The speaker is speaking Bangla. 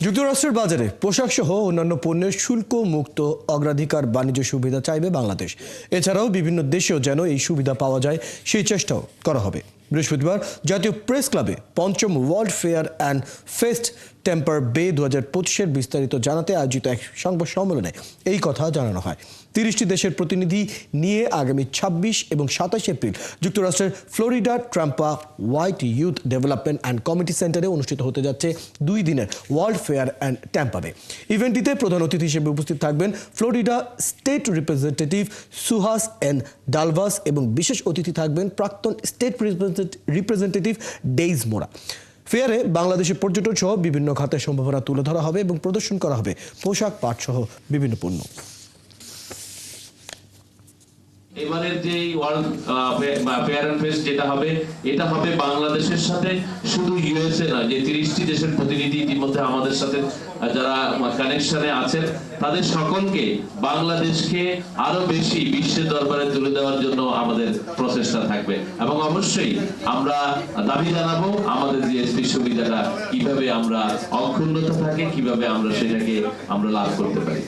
যুক্তরাষ্ট্রের বাজারে পোশাক সহ অন্যান্য পণ্যের শুল্ক মুক্ত অগ্রাধিকার বাণিজ্য সুবিধা চাইবে বাংলাদেশ। এছাড়াও বিভিন্ন দেশেও যেন এই সুবিধা পাওয়া যায় সেই চেষ্টাও করা হবে। বৃহস্পতিবার জাতীয় প্রেস ক্লাবে পঞ্চম world fair and fest temper বে 2025-এর বিস্তারিত জানাতে আয়োজিত এক সংবাদ সম্মেলনে এই কথা জানানো হয়। 30টি দেশের প্রতিনিধি নিয়ে আগামী 26 এবং 27 এপ্রিল যুক্তরাষ্ট্রের ফ্লোরিডার Tampa white youth development and committee সেন্টারে অনুষ্ঠিত হতে যাচ্ছে 2 দিনের ওয়ার্ল্ড ফেয়ার অ্যান্ড টেম্পা বে। ইভেন্টটিতে প্রধান অতিথি হিসেবে উপস্থিত থাকবেন Florida state representative Suhas N ডালভাস এবং বিশেষ অতিথি থাকবেন প্রাক্তন স্টেট রিপ্রেজেন্টেটিভ ডেইজ মোরা। ফেয়ারে বাংলাদেশের পর্যটন সহ বিভিন্ন খাতের সম্ভাবনা তুলে ধরা হবে এবং প্রদর্শন করা হবে পোশাক পাট সহ বিভিন্ন পণ্য। এবারের যে ওয়ার্ল্ড ফেয়ার এন্ড ফেস্ট যেটা হবে, এটা হবে বাংলাদেশের সাথে শুধু ইউএসএ না, যে 30টি দেশের প্রতিনিধি ইতিমধ্যে আমাদের সাথে যারা কানেকশনে আছেন তাদের সকলকে বাংলাদেশকে আরো বেশি বিশ্বের দরবারে তুলে দেওয়ার জন্য আমাদের প্রচেষ্টা থাকবে। এবং অবশ্যই আমরা দাবি জানাবো আমাদের জিএসপি সুবিধাটা কিভাবে আমরা অক্ষুণ্ণতা থাকে, কিভাবে আমরা সেটাকে লাভ করতে পারি।